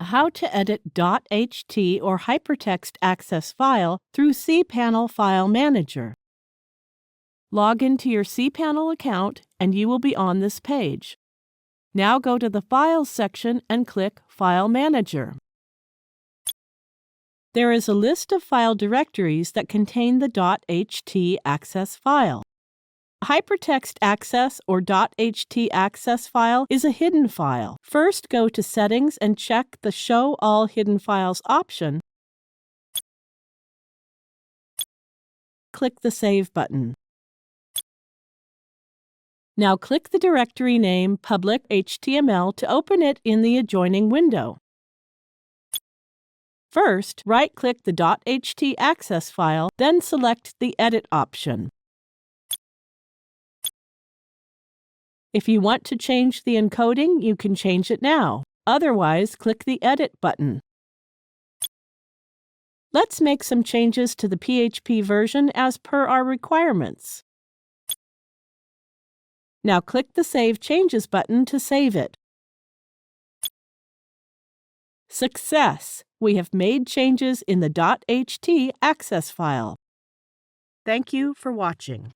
how to edit .ht or Hypertext access file through cPanel File Manager. Log into your cPanel account and you will be on this page. Now go to the Files section and click File Manager. There is a list of file directories that contain the .ht access file. Hypertext access or .ht access file is a hidden file. First, go to Settings and check the Show All Hidden Files option. Click the Save button. Now click the directory name Public HTML to open it in the adjoining window. First, right-click the .ht access file, then select the Edit option. If you want to change the encoding, you can change it now. Otherwise, click the Edit button. Let's make some changes to the PHP version as per our requirements. Now click the Save Changes button to save it. Success! We have made changes in the .ht access file. Thank you for watching.